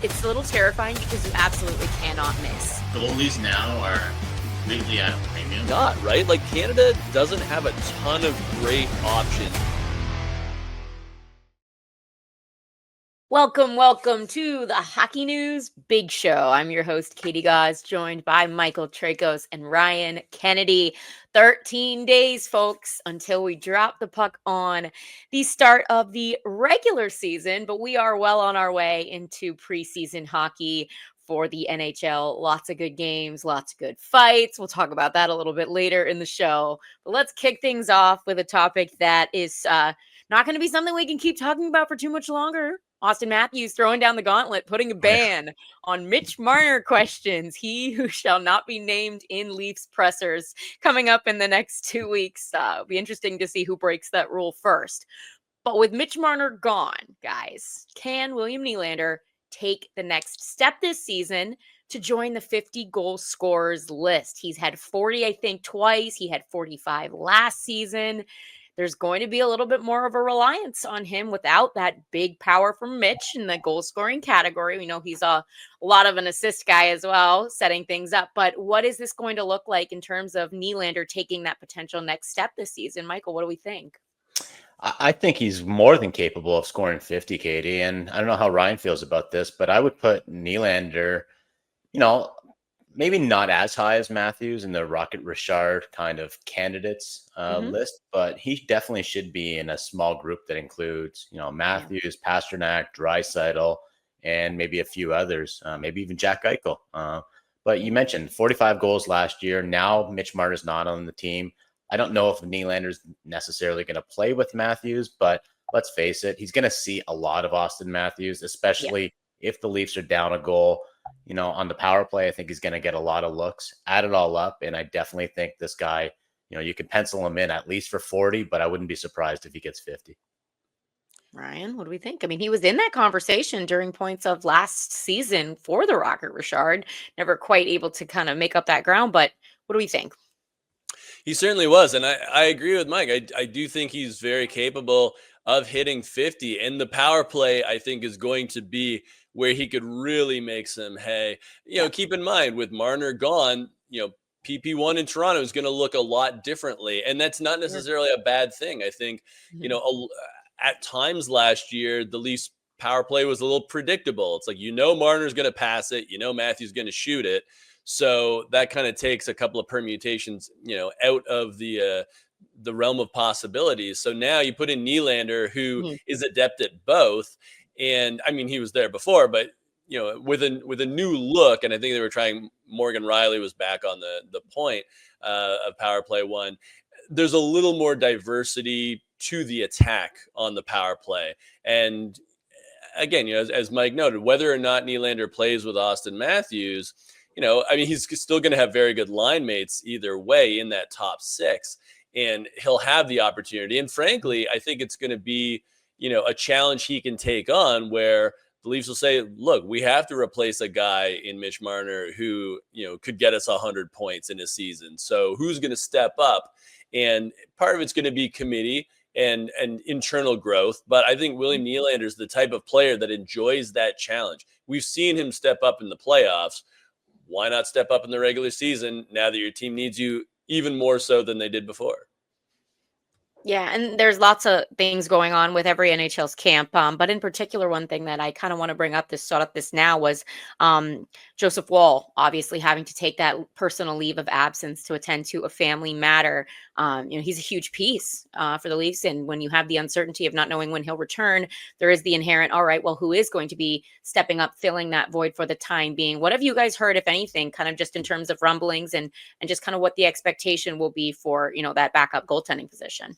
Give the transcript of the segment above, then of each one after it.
It's a little terrifying because you absolutely cannot miss. Goalies now are completely at a premium. Not, right? Like, Canada doesn't have a ton of great options. Welcome to the Hockey News Big Show. I'm your host, Katie Gaus, joined by Michael Traikos and Ryan Kennedy. 13 days, folks, until we drop the puck on the start of the regular season, but we are well on our way into preseason hockey for the NHL. Lots of good games, lots of good fights. We'll talk about that a little bit later in the show. But let's kick things off with a topic that is not going to be something we can keep talking about for too much longer. Austin Matthews throwing down the gauntlet, putting a ban on Mitch Marner questions. He who shall not be named in Leafs pressers coming up in the next 2 weeks. It'll be interesting to see who breaks that rule first. But with Mitch Marner gone, guys, can William Nylander take the next step this season to join the 50 goal scorers list? He's had 40, I think, twice. He had 45 last season. There's going to be a little bit more of a reliance on him without that big power from Mitch in the goal scoring category. We know he's a lot of an assist guy as well, setting things up. But what is this going to look like in terms of Nylander taking that potential next step this season? Michael, what do we think? I think he's more than capable of scoring 50, Katie. And I don't know how Ryan feels about this, but I would put Nylander, maybe not as high as Matthews in the Rocket Richard kind of candidates list, but he definitely should be in a small group that includes, Matthews, Pasternak, Draisaitl, and maybe a few others, maybe even Jack Eichel. But you mentioned 45 goals last year. Now Mitch Marner's not on the team. I don't know if Nylander's necessarily going to play with Matthews, but let's face it, he's going to see a lot of Austin Matthews, especially if the Leafs are down a goal. On the power play, I think he's going to get a lot of looks. Add it all up, and I definitely think this guy, you can pencil him in at least for 40, but I wouldn't be surprised if he gets 50. Ryan, what do we think? I mean, he was in that conversation during points of last season for the Rocket Richard, never quite able to kind of make up that ground, but what do we think? He certainly was, and I agree with Mike. I do think he's very capable of hitting 50, and the power play, I think, is going to be where he could really make some hay. Keep in mind, with Marner gone, PP1 in Toronto is going to look a lot differently, and that's not necessarily a bad thing. I think, at times last year, the Leafs power play was a little predictable. It's like, Marner's going to pass it, Matthew's going to shoot it. So that kind of takes a couple of permutations, out of the realm of possibilities. So now you put in Nylander, who is adept at both. And I mean, he was there before, but with a new look, and I think they were trying. Morgan Riley was back on the point of power play one. There's a little more diversity to the attack on the power play, and again, as Mike noted, whether or not Nylander plays with Austin Matthews, he's still going to have very good line mates either way in that top six, and he'll have the opportunity. And frankly, I think it's going to be, a challenge he can take on where the Leafs will say, look, we have to replace a guy in Mitch Marner who, could get us 100 points in a season. So who's going to step up? And part of it's going to be committee and internal growth. But I think William Nylander is the type of player that enjoys that challenge. We've seen him step up in the playoffs. Why not step up in the regular season now that your team needs you even more so than they did before? Yeah, and there's lots of things going on with every NHL's camp. But in particular, one thing that I kind of want to bring up this now was Joseph Woll obviously having to take that personal leave of absence to attend to a family matter. He's a huge piece for the Leafs. And when you have the uncertainty of not knowing when he'll return, there is the inherent, all right, well, who is going to be stepping up, filling that void for the time being? What have you guys heard, if anything, kind of just in terms of rumblings and just kind of what the expectation will be for, that backup goaltending position?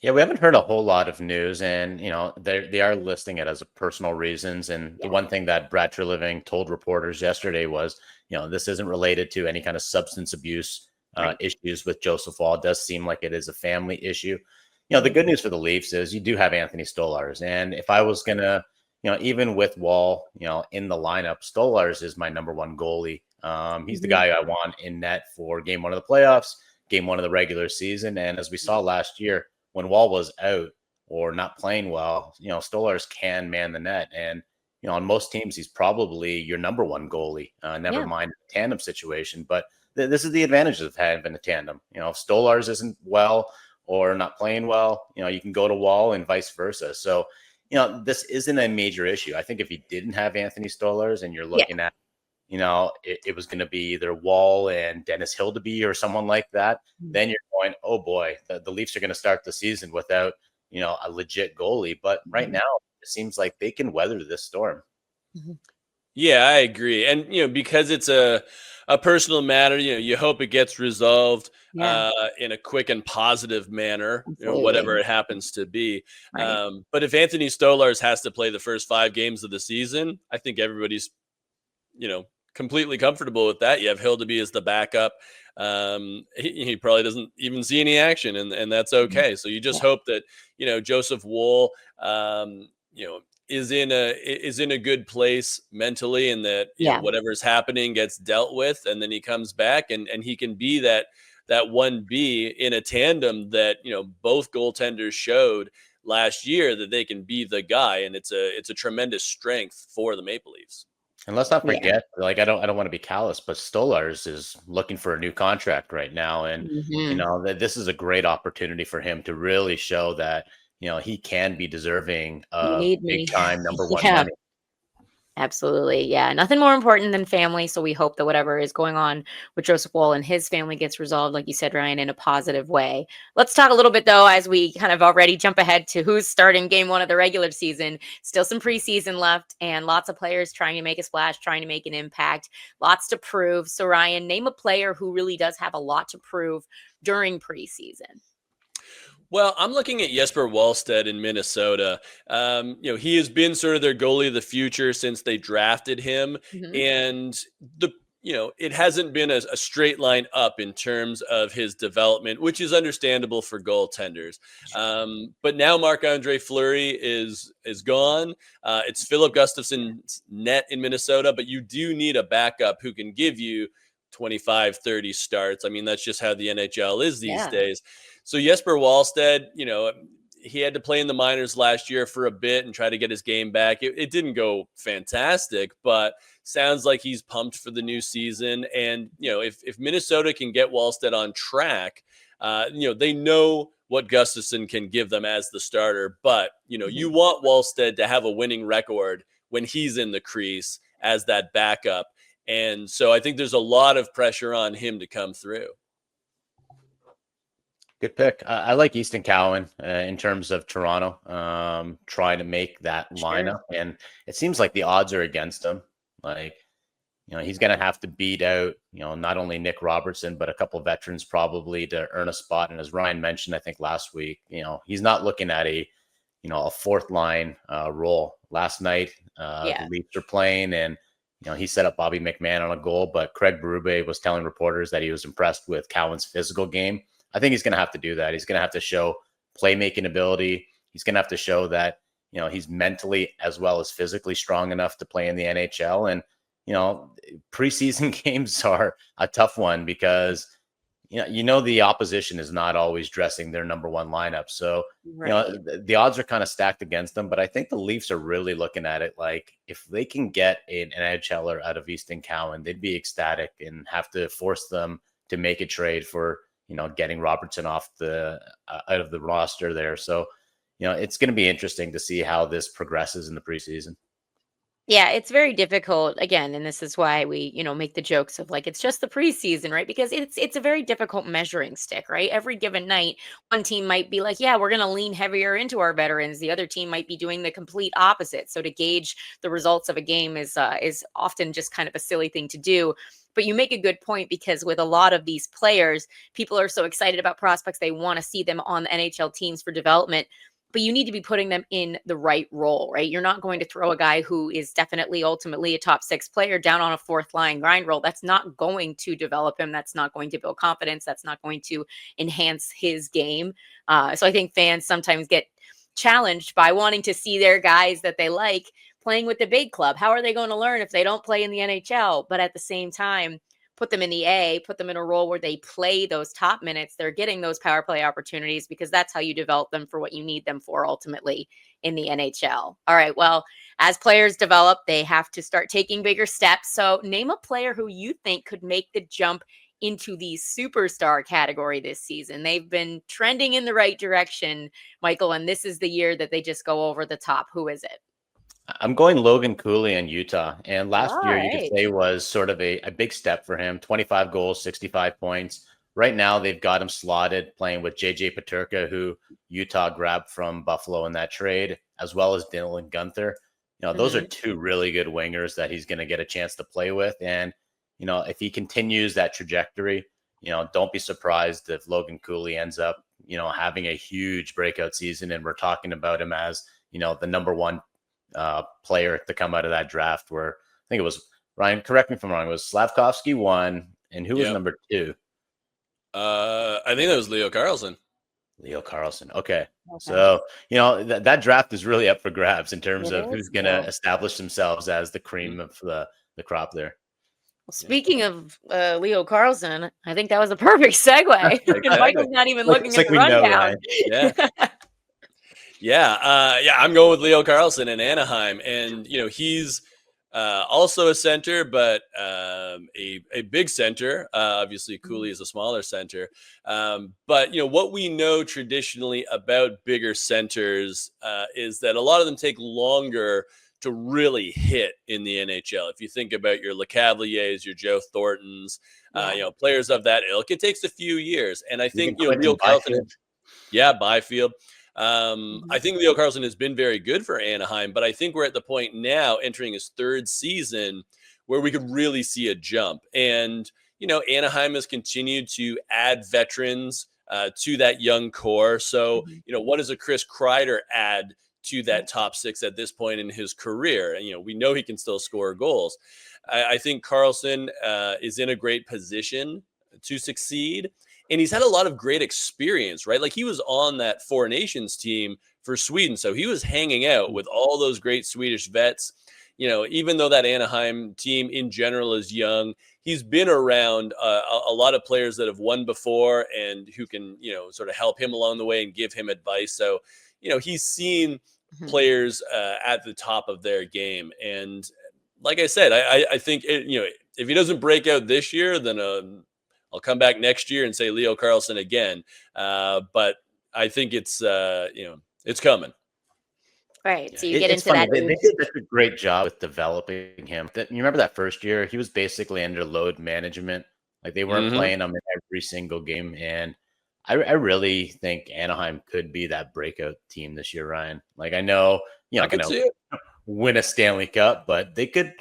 Yeah, we haven't heard a whole lot of news, and they are listing it as personal reasons. And the one thing that Brad Treliving told reporters yesterday was, this isn't related to any kind of substance abuse issues with Joseph Woll. It does seem like it is a family issue. The good news for the Leafs is you do have Anthony Stolarz, and if I was gonna, even with Woll, in the lineup, Stolarz is my number one goalie. He's the guy I want in net for game one of the playoffs, game one of the regular season, and as we saw last year, when Woll was out or not playing well, Stolarz can man the net. And on most teams, he's probably your number one goalie, never Yeah. mind a tandem situation. But this is the advantage of having a tandem. If Stolarz isn't well or not playing well, you can go to Woll and vice versa. So, this isn't a major issue. I think if you didn't have Anthony Stolarz and you're looking at, it was going to be either Woll and Dennis Hildeby or someone like that, then you're going, oh boy, the Leafs are going to start the season without, a legit goalie. But right now, it seems like they can weather this storm. Yeah, I agree. And, because it's a personal matter, you hope it gets resolved in a quick and positive manner, whatever it happens to be. Right. But if Anthony Stolarz has to play the first 5 games of the season, I think everybody's, completely comfortable with that. You have Hildeby as the backup. He probably doesn't even see any action, and that's okay. So you just hope that, Joseph Woll, is in a good place mentally, and that whatever's happening gets dealt with, and then he comes back and he can be that 1B in a tandem that both goaltenders showed last year that they can be the guy, and it's a tremendous strength for the Maple Leafs. And let's not forget, I don't want to be callous, but Stolarz is looking for a new contract right now, and that this is a great opportunity for him to really show that he can be deserving of big time number one money. Absolutely. Yeah. Nothing more important than family. So we hope that whatever is going on with Joseph Woll and his family gets resolved, like you said, Ryan, in a positive way. Let's talk a little bit, though, as we kind of already jump ahead to who's starting game 1 of the regular season. Still some preseason left and lots of players trying to make a splash, trying to make an impact, lots to prove. So, Ryan, name a player who really does have a lot to prove during preseason. Well, I'm looking at Jesper Wallstedt in Minnesota. He has been sort of their goalie of the future since they drafted him, and it hasn't been a straight line up in terms of his development, which is understandable for goaltenders. But now Marc-Andre Fleury is gone. It's Philip Gustafsson's net in Minnesota, but you do need a backup who can give you 25, 30 starts. I mean, that's just how the NHL is these days. So Jesper Wallstedt, he had to play in the minors last year for a bit and try to get his game back. It didn't go fantastic, but sounds like he's pumped for the new season. And, if Minnesota can get Wallstedt on track, they know what Gustafsson can give them as the starter. But, you want Wallstedt to have a winning record when he's in the crease as that backup. And so I think there's a lot of pressure on him to come through. Good pick. I like Easton Cowan in terms of Toronto trying to make that lineup. And it seems like the odds are against him. He's going to have to beat out, not only Nick Robertson, but a couple of veterans probably to earn a spot. And as Ryan mentioned, I think last week, he's not looking at a fourth line role. Last night, the Leafs are playing, and he set up Bobby McMahon on a goal, but Craig Berube was telling reporters that he was impressed with Cowan's physical game. I think he's going to have to do that. He's going to have to show playmaking ability. He's going to have to show that, he's mentally as well as physically strong enough to play in the NHL. And, preseason games are a tough one because, the opposition is not always dressing their number one lineup. So, the odds are kind of stacked against them, but I think the Leafs are really looking at it like if they can get an NHLer out of Easton Cowan, they'd be ecstatic and have to force them to make a trade for, getting Robertson off out of the roster there. So, it's going to be interesting to see how this progresses in the preseason. Yeah, it's very difficult again, and this is why we, make the jokes of like it's just the preseason, right? Because it's a very difficult measuring stick, right? Every given night, one team might be like, "Yeah, we're going to lean heavier into our veterans." The other team might be doing the complete opposite. So to gauge the results of a game is often just kind of a silly thing to do. But you make a good point because with a lot of these players, people are so excited about prospects, they want to see them on the NHL teams for development. But you need to be putting them in the right role, right? You're not going to throw a guy who is definitely ultimately a top 6 player down on a fourth line grind role. That's not going to develop him. That's not going to build confidence. That's not going to enhance his game. So I think fans sometimes get challenged by wanting to see their guys that they like playing with the big club. How are they going to learn if they don't play in the NHL? But at the same time, put them in the A, put them in a role where they play those top minutes. They're getting those power play opportunities because that's how you develop them for what you need them for ultimately in the NHL. All right. Well, as players develop, they have to start taking bigger steps. So name a player who you think could make the jump into the superstar category this season. They've been trending in the right direction, Michael, and this is the year that they just go over the top. Who is it? I'm going Logan Cooley in Utah. And last All year, you could right. say was sort of a big step for him. 25 goals, 65 points. Right now, they've got him slotted playing with JJ Peterka, who Utah grabbed from Buffalo in that trade, as well as Dylan Gunther. Those are two really good wingers that he's going to get a chance to play with. And, if he continues that trajectory, don't be surprised if Logan Cooley ends up, having a huge breakout season. And we're talking about him as, the number one player to come out of that draft, where I think it was, Ryan, correct me if I'm wrong, it was Slavkovsky 1, and who was number 2? I think that was Leo Carlson. Leo Carlson. Okay. So, that draft is really up for grabs in terms of who's going to establish themselves as the cream of the crop there. Well, speaking of Leo Carlson, I think that was a perfect segue. Exactly. Michael's not even looking at the rundown. I'm going with Leo Carlson in Anaheim. And, he's also a center, but a big center. Obviously, Cooley is a smaller center. But, what we know traditionally about bigger centers is that a lot of them take longer to really hit in the NHL. If you think about your LeCavaliers, your Joe Thorntons, players of that ilk, it takes a few years. And I think, Leo Carlson, Byfield. I think Leo Carlson has been very good for Anaheim, but I think we're at the point now entering his 3rd season where we could really see a jump. And, Anaheim has continued to add veterans to that young core. So, what does a Chris Kreider add to that top 6 at this point in his career? And, we know he can still score goals. I think Carlson is in a great position to succeed. And he's had a lot of great experience, right? Like, he was on that Four Nations team for Sweden. So he was hanging out with all those great Swedish vets. Even though that Anaheim team in general is young, he's been around a lot of players that have won before and who can, sort of help him along the way and give him advice. So, he's seen players at the top of their game. And like I said, I think, if he doesn't break out this year, then I'll come back next year and say Leo Carlson again. But I think it's coming. Right. So you get into that. They did such a great job with developing him. You remember that first year? He was basically under load management. Like, they weren't playing him in every single game. And I really think Anaheim could be that breakout team this year, Ryan. Like, I know, I can see it. Win a Stanley Cup, but they could,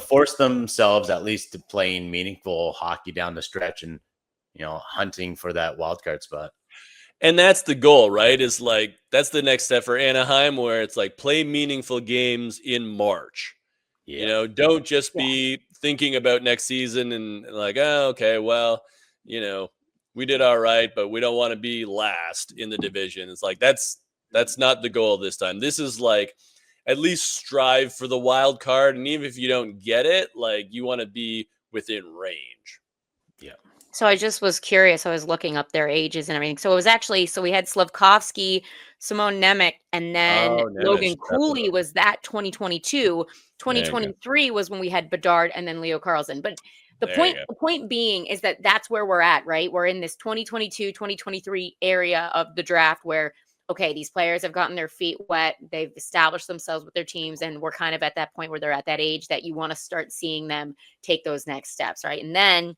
force themselves at least to playing meaningful hockey down the stretch and, hunting for that wild card spot. And that's the goal, right? Is like, that's the next step for Anaheim, where it's like, play meaningful games in March. Don't just be thinking about next season and like, oh, okay, well, we did all right, but we don't want to be last in the division. It's like, that's not the goal this time. This is like, at least strive for the wild card. And even if you don't get it, like, you want to be within range. Yeah. So I just was curious. I was looking up their ages and everything. So it was actually, we had Slavkovsky, Simone Nemec, and then Logan Cooley was that 2022. 2023 was when we had Bedard and then Leo Carlson. But the point being is that that's where we're at, right? We're in this 2022, 2023 area of the draft where, okay, these players have gotten their feet wet. They've established themselves with their teams. And we're kind of at that point where they're at that age that you want to start seeing them take those next steps, right? And then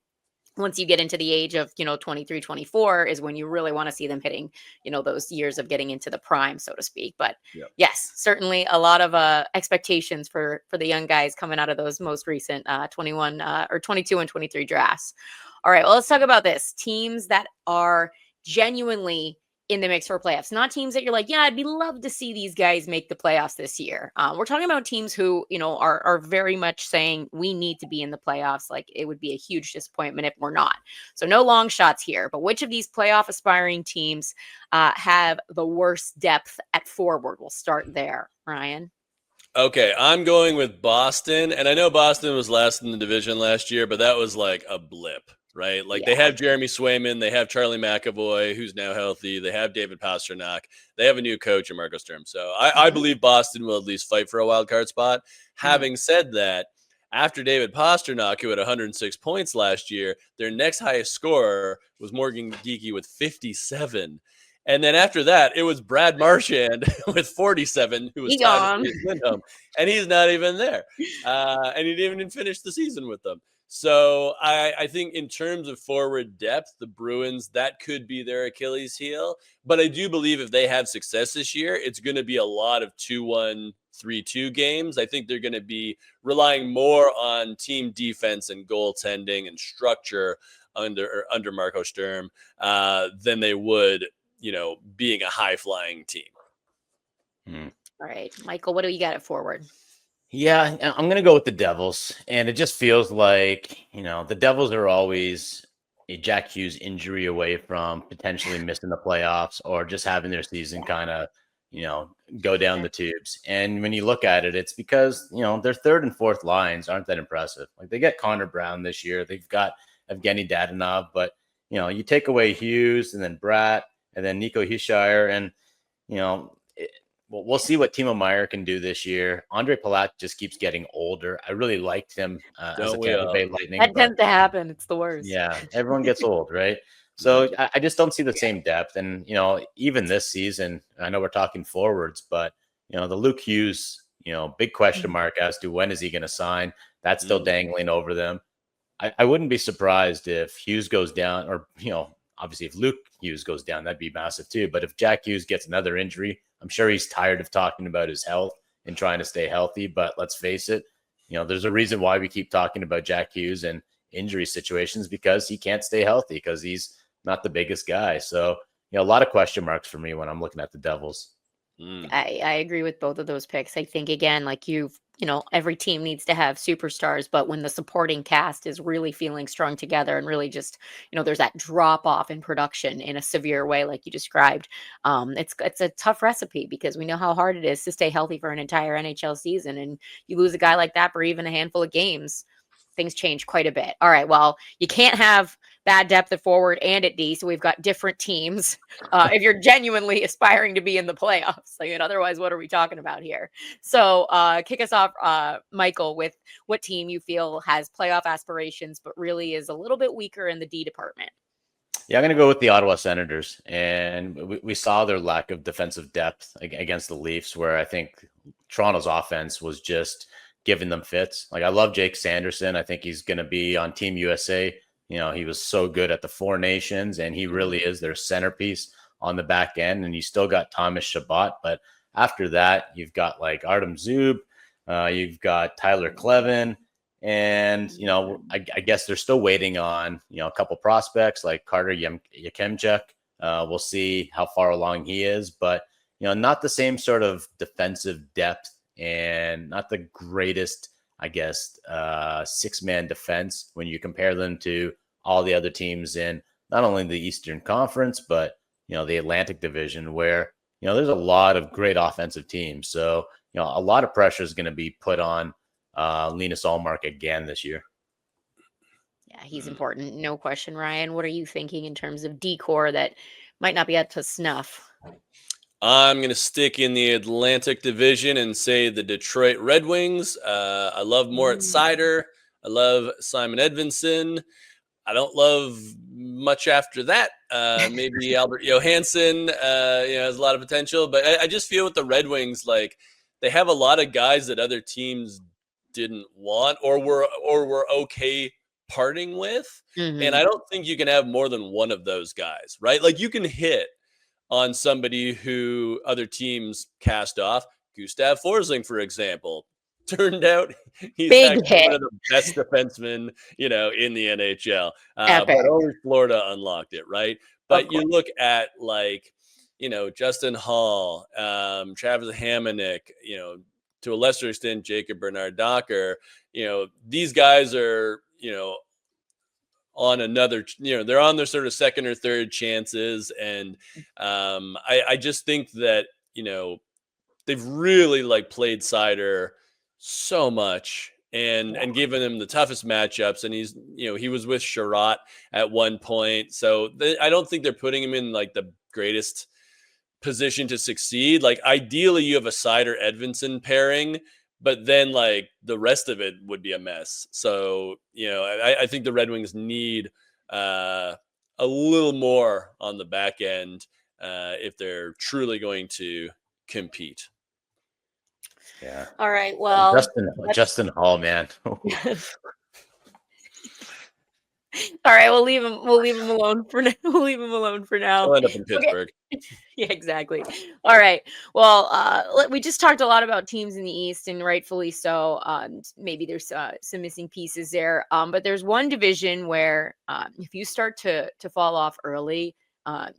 once you get into the age of, 23, 24 is when you really want to see them hitting, those years of getting into the prime, so to speak. But yes, certainly a lot of expectations for the young guys coming out of those most recent 21 or 22 and 23 drafts. All right, well, let's talk about this. Teams that are genuinely in the mix for playoffs, not teams that you're like, yeah, I'd be love to see these guys make the playoffs this year. We're talking about teams who, are very much saying we need to be in the playoffs. Like, it would be a huge disappointment if we're not. So no long shots here, but which of these playoff aspiring teams have the worst depth at forward? We'll start there, Ryan. Okay, I'm going with Boston. And I know Boston was last in the division last year, but that was like a blip. right? Like they Yeah. have Jeremy Swayman, they have Charlie McAvoy, who's now healthy. They have David Pastrnak. They have a new coach in Marco Sturm. So I believe Boston will at least fight for a wild card spot. Having said that, after David Pastrnak, who had 106 points last year, their next highest scorer was Morgan Geekie with 57. And then after that, it was Brad Marchand with 47, who was He tied with gone. Nate Lindholm, and he's not even there. And he didn't even finish the season with them. So I think in terms of forward depth, the Bruins, that could be their Achilles heel. But I do believe if they have success this year, it's going to be a lot of 2-1, 3-2 games. I think they're going to be relying more on team defense and goaltending and structure under Marco Sturm than they would, being a high-flying team. All right, Michael, what do you got at forward? Yeah, I'm going to go with the Devils. And it just feels like, the Devils are always a Jack Hughes injury away from potentially missing the playoffs or just having their season kind of, go down the tubes. And when you look at it, it's because, their third and fourth lines aren't that impressive. Like they get Connor Brown this year. They've got Evgeny Dadonov, but, you take away Hughes and then Bratt and then Nico Hischier and, we'll see what Timo Meier can do this year. Andre Palat just keeps getting older. I really liked him as a Tampa Bay Lightning. That tends to happen. It's the worst. Yeah, everyone gets old, right? So I just don't see the same depth. And, even this season, I know we're talking forwards, but, the Luke Hughes, big question mark as to when is he going to sign. That's still dangling over them. I wouldn't be surprised if Hughes goes down or, obviously if Luke Hughes goes down, that'd be massive too. But if Jack Hughes gets another injury, I'm sure he's tired of talking about his health and trying to stay healthy. But let's face it, there's a reason why we keep talking about Jack Hughes and injury situations because he can't stay healthy because he's not the biggest guy. So, a lot of question marks for me when I'm looking at the Devils. I agree with both of those picks. I think, again, like every team needs to have superstars, but when the supporting cast is really feeling strung together and really just, there's that drop off in production in a severe way, like you described, it's a tough recipe because we know how hard it is to stay healthy for an entire NHL season. And you lose a guy like that for even a handful of games, things change quite a bit. All right, well, you can't have bad depth at forward and at D, so we've got different teams if you're genuinely aspiring to be in the playoffs. Otherwise, what are we talking about here? So kick us off, Michael, with what team you feel has playoff aspirations but really is a little bit weaker in the D department. Yeah, I'm going to go with the Ottawa Senators. And we saw their lack of defensive depth against the Leafs, where I think Toronto's offense was just giving them fits. Like I love Jake Sanderson. I think he's going to be on Team USA. He was so good at the Four Nations, and he really is their centerpiece on the back end. And you still got Thomas Chabot, but after that, you've got like Artem Zub, you've got Tyler Klevin, and I guess they're still waiting on a couple prospects like Carter Yakemchuk. We'll see how far along he is, but not the same sort of defensive depth and not the greatest, I guess, six-man defense when you compare them to all the other teams in not only the Eastern Conference, but, the Atlantic Division where, there's a lot of great offensive teams. So, a lot of pressure is going to be put on Linus Ullmark again this year. Yeah, he's important. No question, Ryan. What are you thinking in terms of D-core that might not be up to snuff? I'm going to stick in the Atlantic Division and say the Detroit Red Wings. I love Moritz Seider. I love Simon Edvinsson. I don't love much after that. Maybe Albert Johansson has a lot of potential. But I just feel with the Red Wings, like they have a lot of guys that other teams didn't want or were okay parting with. And I don't think you can have more than one of those guys, right? Like you can hit on somebody who other teams cast off. Gustav Forsling, for example, turned out he's actually one of the best defensemen, in the NHL. But only Florida unlocked it, right? But you look at like, Justin Hall, Travis Hamonic, to a lesser extent, Jacob Bernard Docker, these guys are, on another, they're on their sort of second or third chances. And I just think that, they've really like played Seider so much and giving him the toughest matchups. And he's, he was with Sherratt at one point. So I don't think they're putting him in like the greatest position to succeed. Like ideally you have a Seider Edvinsson pairing, but then like the rest of it would be a mess. So, I think the Red Wings need a little more on the back end if they're truly going to compete. Yeah. All right. Well, Justin Hall, man. All right, we'll leave him. We'll leave him alone for now. We'll leave him alone for now. He'll end up in Pittsburgh. Yeah, exactly. All right. Well, we just talked a lot about teams in the East, and rightfully so. Maybe there's some missing pieces there. But there's one division where if you start to fall off early,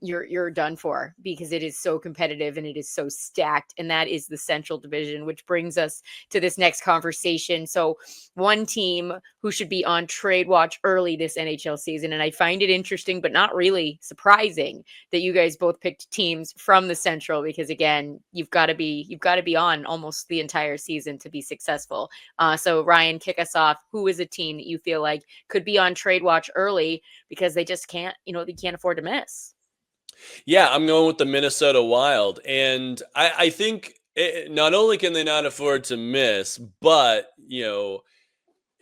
you're done for, because it is so competitive and it is so stacked, and that is the Central Division, which brings us to this next conversation. So one team who should be on trade watch early this NHL season, and I find it interesting but not really surprising that you guys both picked teams from the Central, because again, you've got to be on almost the entire season to be successful. So Ryan, kick us off. Who is a team that you feel like could be on trade watch early because they just can't, they can't afford to miss? Yeah, I'm going with the Minnesota Wild. And I think not only can they not afford to miss, but,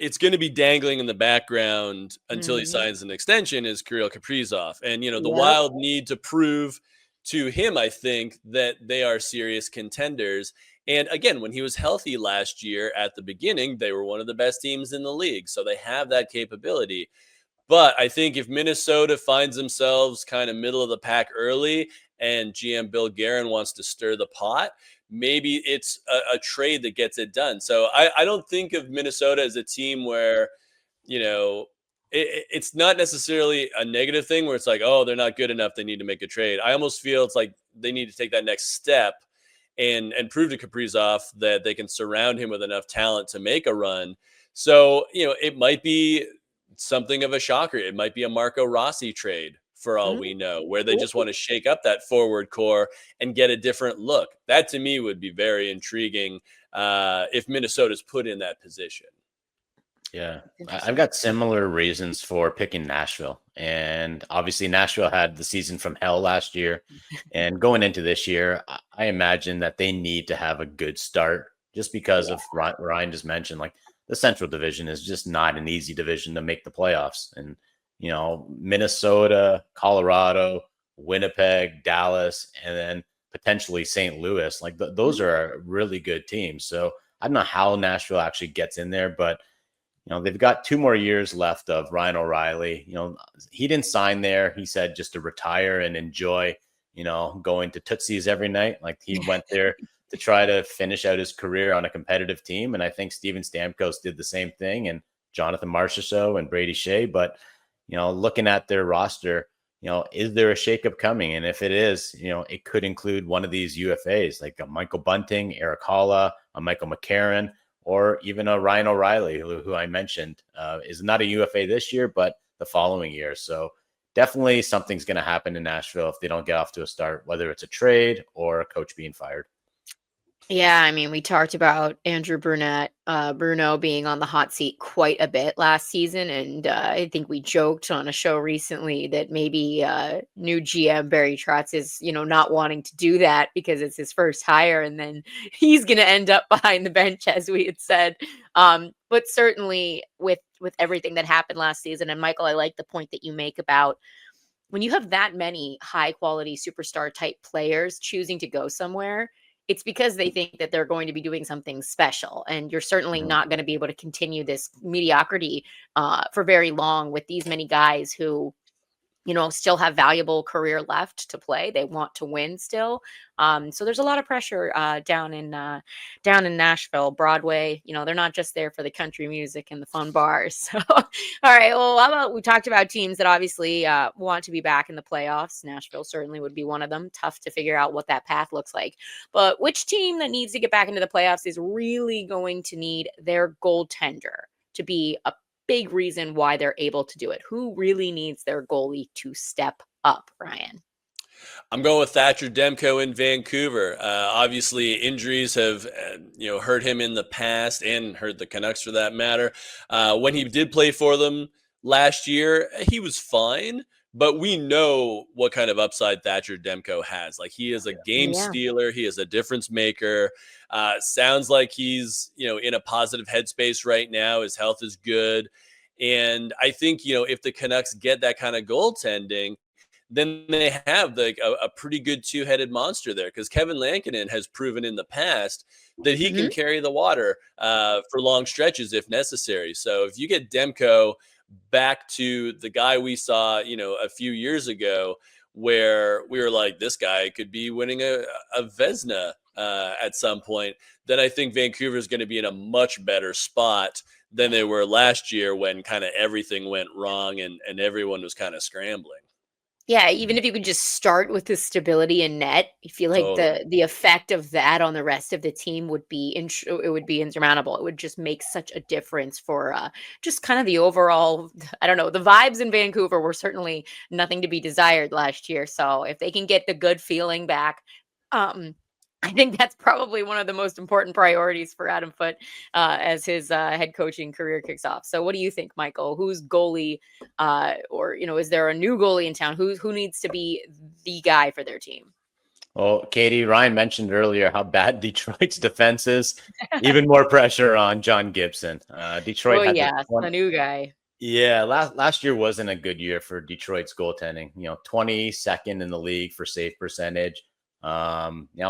it's going to be dangling in the background until he signs an extension is Kirill Kaprizov. And, the Wild need to prove to him, I think, that they are serious contenders. And again, when he was healthy last year at the beginning, they were one of the best teams in the league. So they have that capability. But I think if Minnesota finds themselves kind of middle of the pack early and GM Bill Guerin wants to stir the pot, maybe it's a trade that gets it done. So I don't think of Minnesota as a team where, it's not necessarily a negative thing where it's like, oh, they're not good enough, they need to make a trade. I almost feel it's like they need to take that next step and prove to Kaprizov that they can surround him with enough talent to make a run. So, it might be something of a shocker. It might be a Marco Rossi trade for all we know, where they just want to shake up that forward core and get a different look. That to me would be very intriguing if Minnesota's put in that position. Yeah, I've got similar reasons for picking Nashville. And obviously Nashville had the season from hell last year. And going into this year, I imagine that they need to have a good start just because of what Ryan just mentioned. Like, the Central Division is just not an easy division to make the playoffs. And, Minnesota, Colorado, Winnipeg, Dallas, and then potentially St. Louis, like those are really good teams. So I don't know how Nashville actually gets in there, but, they've got 2 more years left of Ryan O'Reilly. He didn't sign there. He said just to retire and enjoy, going to Tootsie's every night. Like, he went there to try to finish out his career on a competitive team. And I think Steven Stamkos did the same thing, and Jonathan Marchessault and Brady Shea. But, looking at their roster, is there a shakeup coming? And if it is, it could include one of these UFAs, like a Michael Bunting, Eric Halla, a Michael McCarron, or even a Ryan O'Reilly, who I mentioned is not a UFA this year, but the following year. So definitely something's going to happen in Nashville if they don't get off to a start, whether it's a trade or a coach being fired. Yeah, I mean, we talked about Andrew Bruno being on the hot seat quite a bit last season, and I think we joked on a show recently that maybe new GM Barry Trotz is, not wanting to do that because it's his first hire, and then he's going to end up behind the bench, as we had said. But certainly with everything that happened last season, and Michael, I like the point that you make about when you have that many high quality superstar type players choosing to go somewhere, it's because they think that they're going to be doing something special. And you're certainly not going to be able to continue this mediocrity for very long with these many guys who, still have valuable career left to play. They want to win still. So there's a lot of pressure down in Nashville, Broadway. They're not just there for the country music and the fun bars. So, all right. Well, how about we talked about teams that obviously want to be back in the playoffs. Nashville certainly would be one of them. Tough to figure out what that path looks like. But which team that needs to get back into the playoffs is really going to need their goaltender to be a big reason why they're able to do it? Who really needs their goalie to step up, Ryan? I'm going with Thatcher Demko in Vancouver. Obviously, injuries have hurt him in the past and hurt the Canucks for that matter. When he did play for them last year, he was fine. But we know what kind of upside Thatcher Demko has. Like, he is a game Yeah. stealer. He is a difference maker. Sounds like he's in a positive headspace right now. His health is good, and I think if the Canucks get that kind of goaltending, then they have a pretty good two-headed monster there, because Kevin Lankinen has proven in the past that he can carry the water for long stretches if necessary. So if you get Demko back to the guy we saw, a few years ago, where we were like, this guy could be winning a Vezina at some point, then I think Vancouver is going to be in a much better spot than they were last year, when kind of everything went wrong and everyone was kind of scrambling. Yeah, even if you could just start with the stability in net, I feel like Totally. the effect of that on the rest of the team would be it would be insurmountable. It would just make such a difference for just kind of the overall. I don't know. The vibes in Vancouver were certainly nothing to be desired last year. So if they can get the good feeling back, um, I think that's probably one of the most important priorities for Adam Foote as his head coaching career kicks off. So, what do you think, Michael? Who's goalie, or is there a new goalie in town? Who needs to be the guy for their team? Well, Katie, Ryan mentioned earlier how bad Detroit's defense is. Even more pressure on John Gibson. Detroit Oh had yeah, the new guy. last year wasn't a good year for Detroit's goaltending. 22nd in the league for save percentage. Now They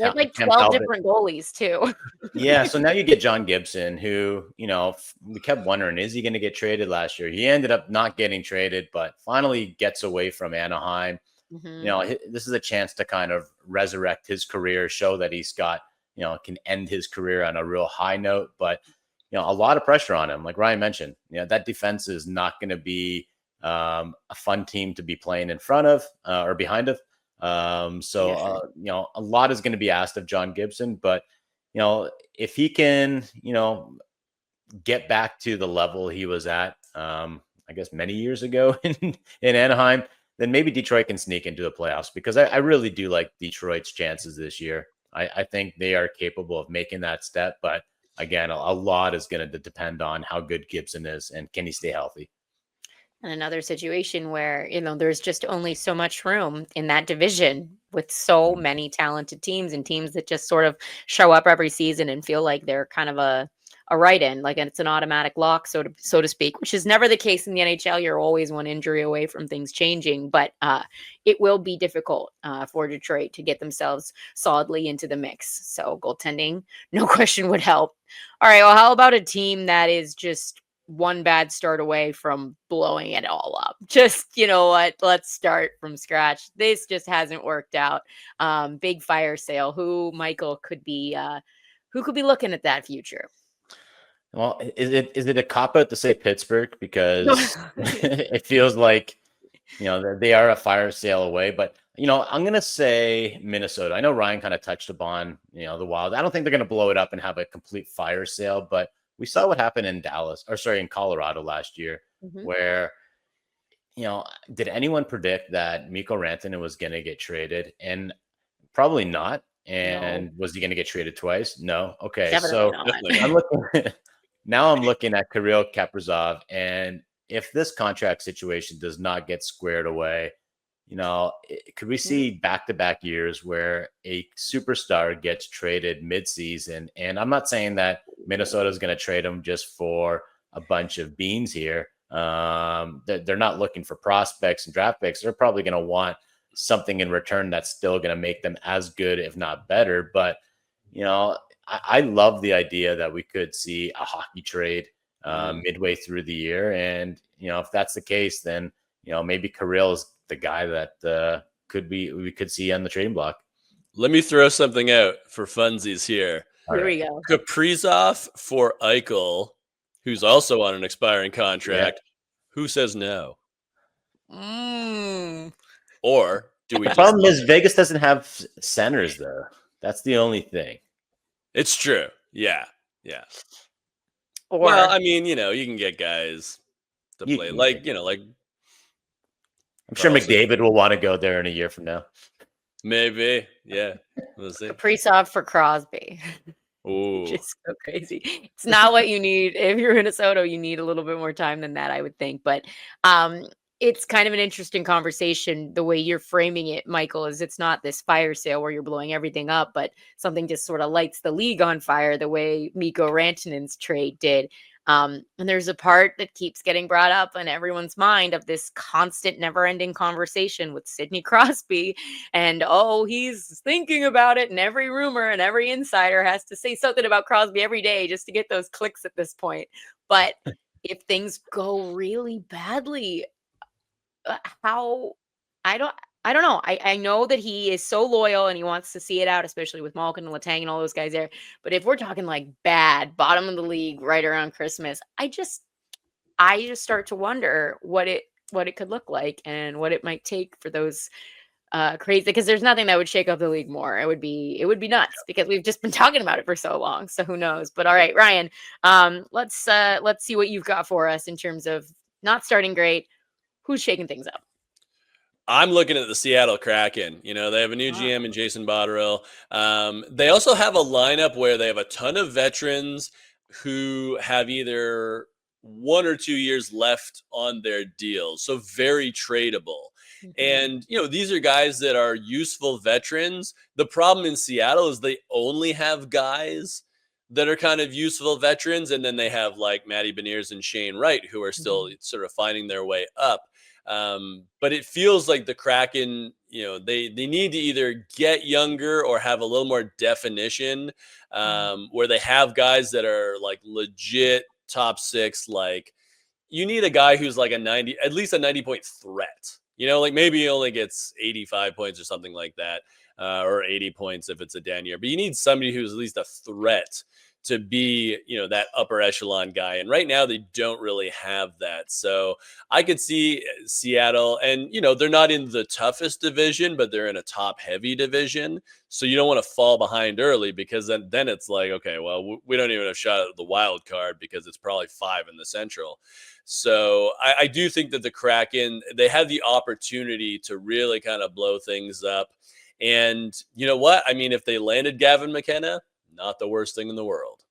had like Cam 12 Talbot. different goalies too. Yeah, so now you get John Gibson, who, we kept wondering, is he going to get traded last year? He ended up not getting traded, but finally gets away from Anaheim. This is a chance to kind of resurrect his career, show that he's got, can end his career on a real high note. But, a lot of pressure on him. Like Ryan mentioned, that defense is not going to be a fun team to be playing in front of or behind of. A lot is going to be asked of John Gibson, but if he can, get back to the level he was at, I guess many years ago in Anaheim, then maybe Detroit can sneak into the playoffs, because I really do like Detroit's chances this year. I think they are capable of making that step, but again, a lot is going to depend on how good Gibson is and can he stay healthy. And another situation where, there's just only so much room in that division with so many talented teams, and teams that just sort of show up every season and feel like they're kind of a write-in, like it's an automatic lock, so to speak, which is never the case in the NHL. You're always one injury away from things changing, but it will be difficult for Detroit to get themselves solidly into the mix. So goaltending, no question, would help. All right, well, how about a team that is just one bad start away from blowing it all up? Just, what, let's start from scratch. This just hasn't worked out. Big fire sale. Who, Michael, could be looking at that future? Well, is it a cop out to say Pittsburgh, because it feels like they are a fire sale away, but I'm gonna say Minnesota. I know Ryan kind of touched upon the Wild. I don't think they're gonna blow it up and have a complete fire sale, but we saw what happened in Colorado last year, where, did anyone predict that Mikko Rantanen was going to get traded? And probably not. And was he going to get traded twice? No. Okay. Definitely not. I'm looking at Kirill Kaprizov, and if this contract situation does not get squared away, could we see back-to-back years where a superstar gets traded mid-season? And I'm not saying that Minnesota is going to trade him just for a bunch of beans here. They're not looking for prospects and draft picks. They're probably going to want something in return that's still going to make them as good, if not better. But, I love the idea that we could see a hockey trade midway through the year. And, if that's the case, then, maybe Kirill is the guy that we could see on the trading block. Let me throw something out for funsies here. Here we go. Kaprizov for Eichel, who's also on an expiring contract. Yeah. Who says no? Or do we? The problem is Vegas doesn't have centers, though. That's the only thing. It's true. Yeah. Well, I mean, you can get guys to play like I'm sure Also, McDavid will want to go there in a year from now. maybe. Yeah. We'll see. Kaprizov for Crosby. Ooh. Just so crazy. It's not what you need. If you're Minnesota, you need a little bit more time than that, I would think. But it's kind of an interesting conversation. The way you're framing it, Michael, is it's not this fire sale where you're blowing everything up, but something just sort of lights the league on fire the way Mikko Rantanen's trade did. And there's a part that keeps getting brought up in everyone's mind of this constant, never-ending conversation with Sidney Crosby. And, he's thinking about it. And every rumor and every insider has to say something about Crosby every day just to get those clicks at this point. But if things go really badly, how I don't know. I know that he is so loyal and he wants to see it out, especially with Malkin and Letang and all those guys there. But if we're talking like bad, bottom of the league right around Christmas, I just start to wonder what it could look like and what it might take for those crazy, because there's nothing that would shake up the league more. It would be nuts because we've just been talking about it for so long. So who knows? But all right, Ryan, let's see what you've got for us in terms of not starting great. Who's shaking things up? I'm looking at the Seattle Kraken. They have a new GM in Jason Botterill. They also have a lineup where they have a ton of veterans who have either 1 or 2 years left on their deals, so very tradable. Mm-hmm. And, these are guys that are useful veterans. The problem in Seattle is they only have guys that are kind of useful veterans, and then they have like Matty Beniers and Shane Wright who are still sort of finding their way up. But it feels like the Kraken, they need to either get younger or have a little more definition, where they have guys that are like legit top six. Like you need a guy who's like at least a 90-point threat, like maybe he only gets 85 points or something like that, or 80 points if it's a down year, but you need somebody who's at least a threat to be, that upper echelon guy. And right now they don't really have that. So I could see Seattle, and, they're not in the toughest division, but they're in a top heavy division. So you don't want to fall behind early, because then it's like, okay, well, we don't even have a shot at the wild card because it's probably 5 in the Central. So I do think that the Kraken, they have the opportunity to really kind of blow things up. And you know what? I mean, if they landed Gavin McKenna, not the worst thing in the world.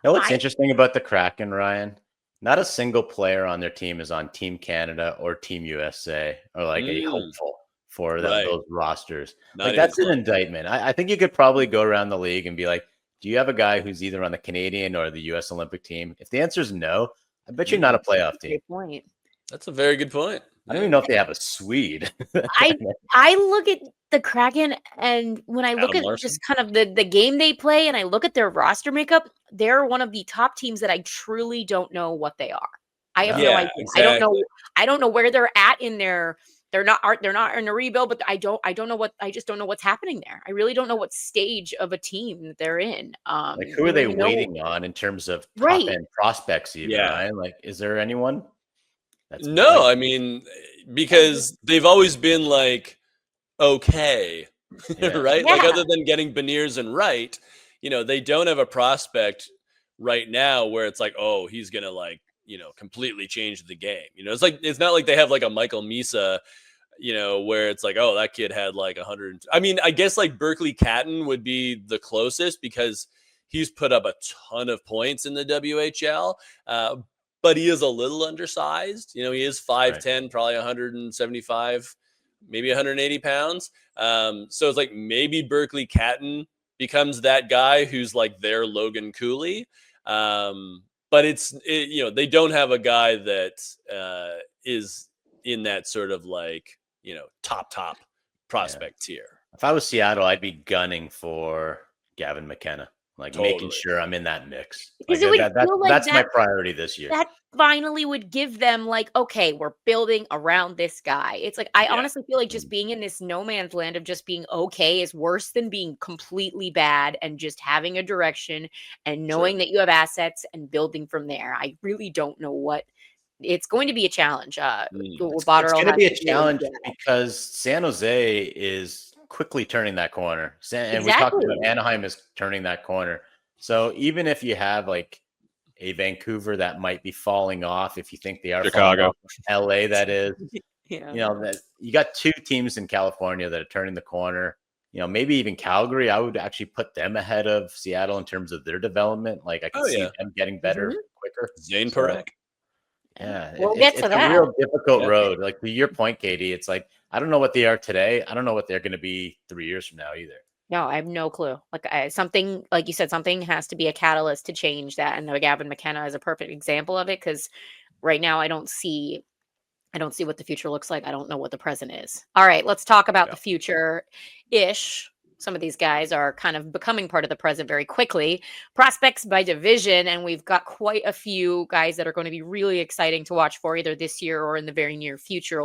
What's interesting about the Kraken, Ryan? Not a single player on their team is on Team Canada or Team USA or like a hopeful for those rosters. Like that's an indictment. I think you could probably go around the league and be like, do you have a guy who's either on the Canadian or the US Olympic team? If the answer is no, I bet you're not a playoff team. Good point. That's a very good point. I don't even know if they have a Swede. I look at the Kraken, and when I look at just kind of the game they play, and I look at their roster makeup, they're one of the top teams that I truly don't know what they are. I have no idea. Exactly. I don't know where they're at in their. They're not in a rebuild, but I just don't know what's happening there. I really don't know what stage of a team that they're in. Like who are they waiting on in terms of top end prospects? Even right? Like, is there anyone? No, I mean, because they've always been like, okay, right? Yeah. Like other than getting Beniers and Wright, they don't have a prospect right now where it's like, oh, he's going to like, completely change the game. It's not like they have like a Michael Misa, where it's like, oh, that kid had like 100. I mean, I guess like Berkeley Catton would be the closest because he's put up a ton of points in the WHL. But he is a little undersized. He is 5'10", probably 175, maybe 180 pounds. So it's like maybe Berkeley Catton becomes that guy who's like their Logan Cooley. But they don't have a guy that is in that sort of like, top prospect tier. If I was Seattle, I'd be gunning for Gavin McKenna. Like making sure I'm in that mix. Because that's my priority this year. That finally would give them like, okay, we're building around this guy. It's like, I honestly feel like just being in this no man's land of just being okay is worse than being completely bad and just having a direction and knowing that you have assets and building from there. I really don't know what. It's going to be a challenge. It's going to be a challenge because San Jose is quickly turning that corner. And we talked about Anaheim is turning that corner. So even if you have like a Vancouver that might be falling off, if you think they are Chicago, LA, that is, Yeah. You know, that you got two teams in California that are turning the corner. You know, maybe even Calgary. I would actually put them ahead of Seattle in terms of their development. Like I could Oh see yeah, them getting better Mhm. quicker. Zane So Parekh. Yeah. yeah, We'll get it's to a that. real difficult Yeah. road. Like to your point, Katie, it's like I don't know what they are today. I don't know what they're going to be 3 years from now either. No, I have no clue. Like something, like you said, something has to be a catalyst to change that. And the Gavin McKenna is a perfect example of it because right now I don't see what the future looks like. I don't know what the present is. All right, let's talk about Yeah. the future ish. Some of these guys are kind of becoming part of the present very quickly. Prospects by division, and we've got quite a few guys that are going to be really exciting to watch for either this year or in the very near future.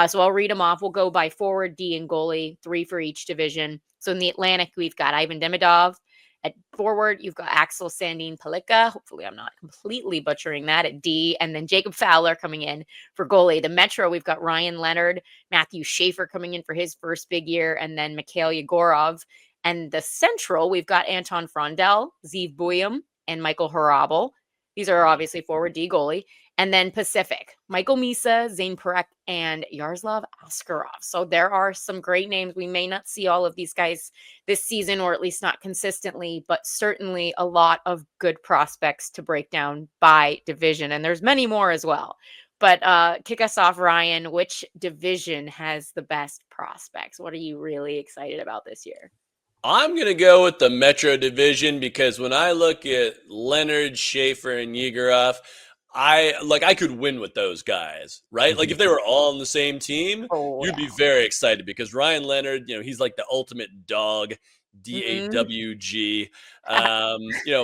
So I'll read them off. We'll go by forward, D, and goalie, 3 for each division. So in the Atlantic, we've got Ivan Demidov. At forward, you've got Axel Sandin Palika. Hopefully, I'm not completely butchering that at D. And then Jacob Fowler coming in for goalie. The Metro, we've got Ryan Leonard, Matthew Schaefer coming in for his first big year, and then Mikhail Yegorov. And the Central, we've got Anton Frondel, Zeev Buyam, and Michael Harabel. These are obviously forward D goalie. And then Pacific, Michael Misa, Zane Parekh, and Yaroslav Askarov. So there are some great names. We may not see all of these guys this season, or at least not consistently, but certainly a lot of good prospects to break down by division. And there's many more as well. But kick us off, Ryan. Which division has the best prospects? What are you really excited about this year? I'm going to go with the Metro Division because when I look at Leonard, Schaefer, and Yegorov, I could win with those guys, right? Like if they were all on the same team, Oh, you'd yeah. be very excited because Ryan Leonard, he's like the ultimate dog, Mhm. DAWG.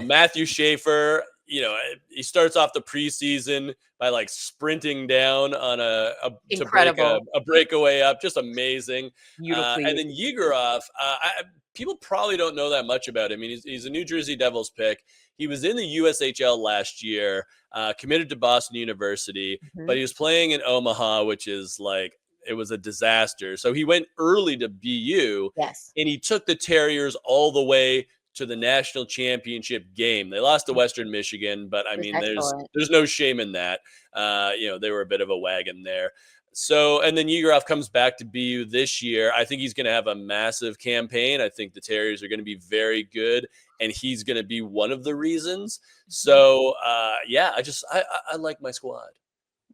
Matthew Schaefer, he starts off the preseason by like sprinting down on to break Incredible. a breakaway up, just amazing. And Beautifully. then Yegorov, people probably don't know that much about him. I mean, he's a New Jersey Devils pick. He was in the USHL last year, committed to Boston University, but Mhm. he was playing in Omaha, which is like, it was a disaster. So he went early to BU Yes. and he took the Terriers all the way to the national championship game. They lost to Western Michigan, but I It was mean, excellent. there's no shame in that. They were a bit of a wagon there. So, and then Yegorov comes back to BU this year. I think he's going to have a massive campaign. I think the Terriers are going to be very good, and he's going to be one of the reasons. So, I like my squad.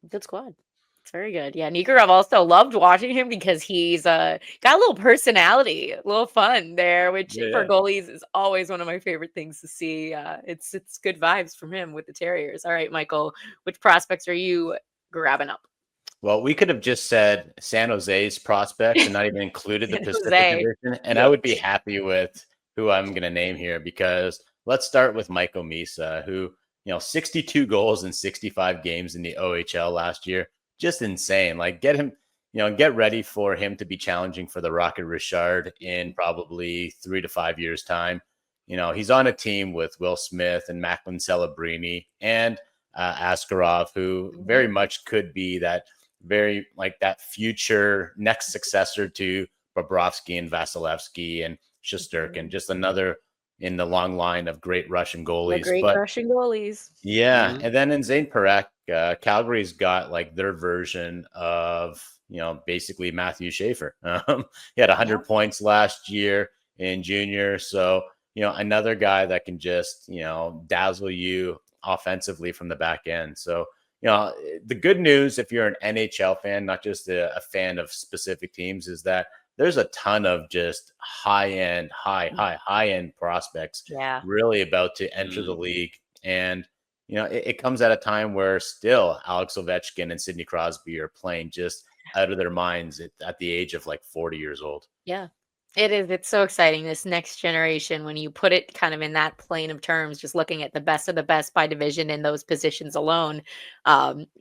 Good squad. It's very good. Yeah, Nikarov also loved watching him because he's got a little personality, a little fun there, which for Yeah. goalies is always one of my favorite things to see. It's good vibes from him with the Terriers. All right, Michael, which prospects are you grabbing up? Well, we could have just said San Jose's prospects and not even included the San Pacific Jose. Division, and I Yeah. would be happy with who I'm going to name here because let's start with Michael Misa, who 62 goals in 65 games in the OHL last year, just insane. Like get him, get ready for him to be challenging for the Rocket Richard in probably 3 to 5 years' time. He's on a team with Will Smith and Macklin Celebrini and Askarov, who very much could be that very like that future next successor to Bobrovsky and Vasilevsky and Shesterkin, just another in the long line of great Russian The goalies. great But Russian goalies. yeah, Mhm. and then in Zane Parekh, Calgary's got like their version of basically Matthew Schaefer. He had 100 points last year in junior, so another guy that can just dazzle you offensively from the back end. So the good news if you're an NHL fan, not just a fan of specific teams, is that there's a ton of just high end prospects Yeah. really about to enter the league. And it comes at a time where still Alex Ovechkin and Sidney Crosby are playing just out of their minds at the age of like 40 years old. Yeah. It is. It's so exciting. This next generation, when you put it kind of in that plane of terms, just looking at the best of the best by division in those positions alone,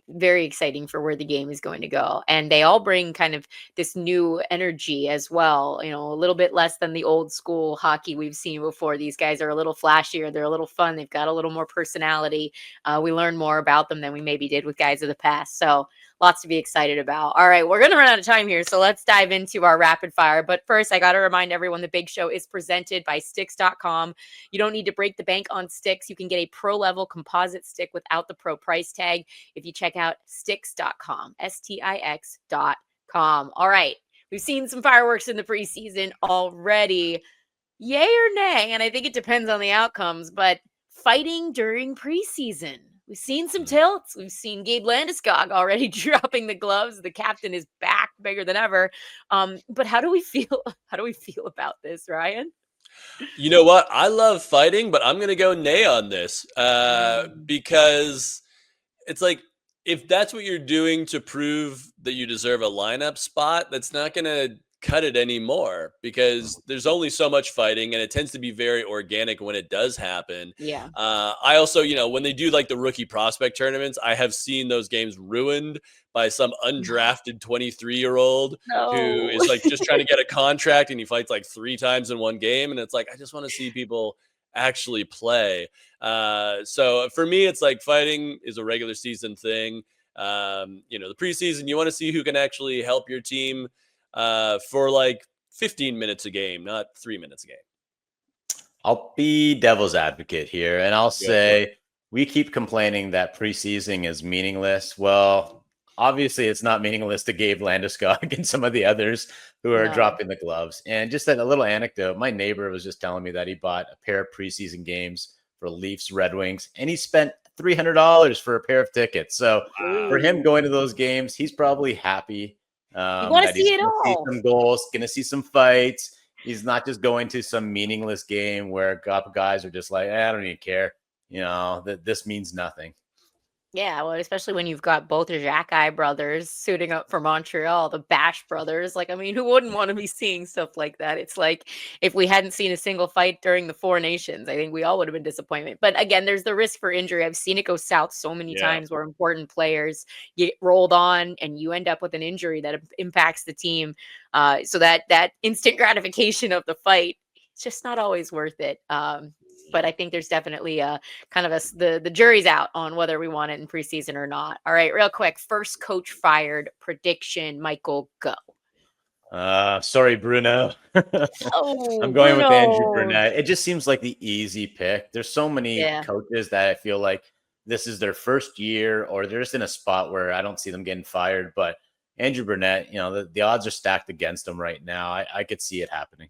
very exciting for where the game is going to go. And they all bring kind of this new energy as well. A little bit less than the old school hockey we've seen before. These guys are a little flashier. They're a little fun. They've got a little more personality. We learn more about them than we maybe did with guys of the past. So lots to be excited about. All right, we're going to run out of time here, so let's dive into our rapid fire. But first, I got to remind everyone the Big Show is presented by Sticks.com. You don't need to break the bank on sticks. You can get a pro-level composite stick without the pro price tag if you check out Sticks.com, Stix.com. All right, we've seen some fireworks in the preseason already. Yay or nay? And I think it depends on the outcomes, but fighting during preseason. We've seen some tilts. We've seen Gabe Landeskog already dropping the gloves. The captain is back bigger than ever. But how do we feel? How do we feel about this, Ryan? You know what? I love fighting, but I'm going to go nay on this because it's like, if that's what you're doing to prove that you deserve a lineup spot, that's not going to cut it anymore, because there's only so much fighting and it tends to be very organic when it does happen. Yeah. I also, when they do like the rookie prospect tournaments, I have seen those games ruined by some undrafted 23-year-old who is like just trying to get a contract, and he fights like 3 times in one game. And it's like, I just want to see people actually play. So for me, it's like fighting is a regular season thing. The preseason, you want to see who can actually help your team for like 15 minutes a game, not 3 minutes a game. I'll be devil's advocate here, and I'll say we keep complaining that preseason is meaningless. Well, obviously it's not meaningless to Gabe Landeskog and some of the others who are dropping the gloves. And just a little anecdote, my neighbor was just telling me that he bought a pair of preseason games for Leafs, Red Wings, and he spent $300 for a pair of tickets. So for him going to those games, he's probably happy. You want to see it all. See some goals, going to see some fights. He's not just going to some meaningless game where a couple guys are just like, I don't even care. That this means nothing. Yeah, well, especially when you've got both your Jacki brothers suiting up for Montreal, the Bash brothers. Like, I mean, who wouldn't want to be seeing stuff like that? It's like if we hadn't seen a single fight during the Four Nations, I think we all would have been disappointed. But again, there's the risk for injury. I've seen it go south so many times where important players get rolled on and you end up with an injury that impacts the team. So that instant gratification of the fight, it's just not always worth it. But I think there's definitely a kind of the jury's out on whether we want it in preseason or not. All right, real quick. First coach fired prediction, Michael, go. Sorry, Bruno. I'm going with Andrew Burnett. It just seems like the easy pick. There's so many coaches that I feel like this is their first year, or they're just in a spot where I don't see them getting fired. But Andrew Burnett, the odds are stacked against him right now. I could see it happening.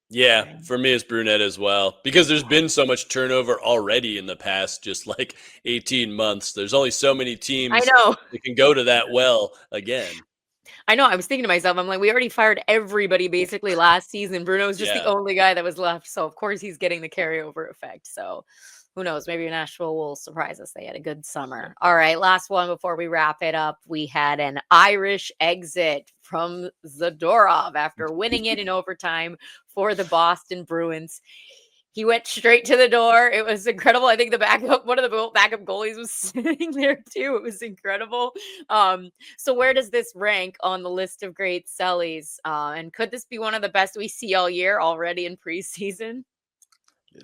Yeah, for me, it's Brunette as well, because there's been so much turnover already in the past, just like 18 months. There's only so many teams that can go to that well again. I know. I was thinking to myself, I'm like, we already fired everybody basically last season. Bruno's just the only guy that was left. So, of course, he's getting the carryover effect. So, who knows? Maybe Nashville will surprise us. They had a good summer. All right. Last one before we wrap it up. We had an Irish exit from Zadorov after winning it in overtime for the Boston Bruins. He went straight to the door. It was incredible. I think one of the backup goalies was sitting there too. It was incredible. So where does this rank on the list of great sellies? And could this be one of the best we see all year already in preseason?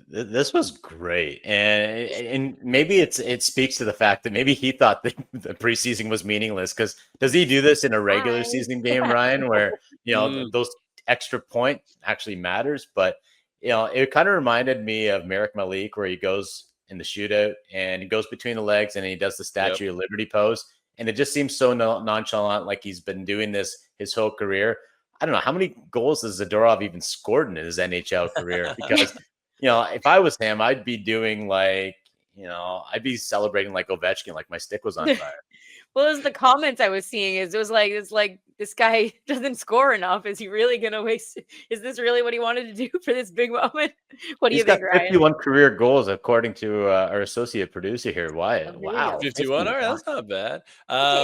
This was great, and maybe it speaks to the fact that maybe he thought the preseason was meaningless, because does he do this in a regular season game, Ryan, where those extra point actually matters? But it kind of reminded me of Merrick Malik, where he goes in the shootout and he goes between the legs and he does the Statue of Liberty pose, and it just seems so nonchalant, like he's been doing this his whole career. I don't know how many goals has Zadorov even scored in his NHL career, because if I was him, I'd be doing like, I'd be celebrating like Ovechkin, like my stick was on fire. Well, as the comments I was seeing, it's like this guy doesn't score enough. Is he really going to waste? Is this really what he wanted to do for this big moment? What do you think, Ryan? 51 career goals, according to our associate producer here, Wyatt. Wow. 51. All right, that's not bad.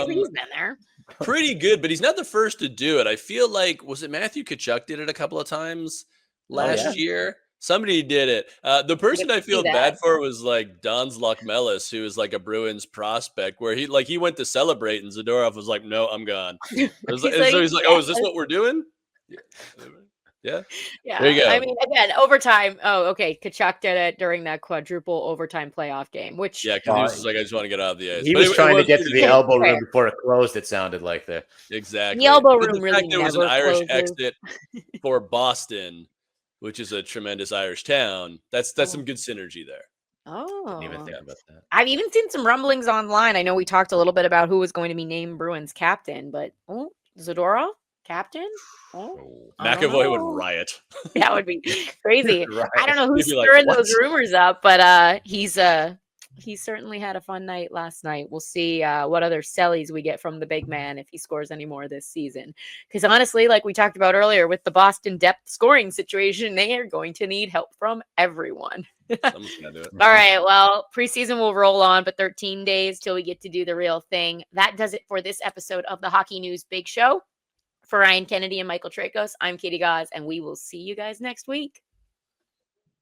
He's been there. Pretty good, but he's not the first to do it. I feel like, was it Matthew Tkachuk did it a couple of times last year? Somebody did it. The person I feel bad for was like Don's Lockmelis, who is like a Bruins prospect, where he went to celebrate and Zadorov was like, "No, I'm gone." So he's like, "Oh, is this what we're doing?" Yeah. Yeah. There you go. I mean, again, overtime. Oh, okay. Kachuk did it during that quadruple overtime playoff game, which Yeah, because he was just like, I just want to get out of the ice. He But was trying to get to really the good. elbow Fair. room before it closed, it sounded like there. Exactly. the elbow But room the really fact there was an never Irish closes. exit for Boston, which is a tremendous Irish town, that's some good synergy there. Didn't even Oh, think about that. I've even seen some rumblings online. I know we talked a little bit about who was going to be named Bruins captain, but Zadorov captain? Oh, I don't McAvoy would know. riot. That would be crazy. Right. I don't know who's He'd be like, stirring "What?" those rumors up, but he certainly had a fun night last night. We'll see what other sellies we get from the big man if he scores any more this season. Because honestly, like we talked about earlier with the Boston depth scoring situation, they are going to need help from everyone. Someone's gonna do it. All right. Well, preseason will roll on, but 13 days till we get to do the real thing. That does it for this episode of the Hockey News Big Show. For Ryan Kennedy and Michael Traikos, I'm Katie Gaus, and we will see you guys next week.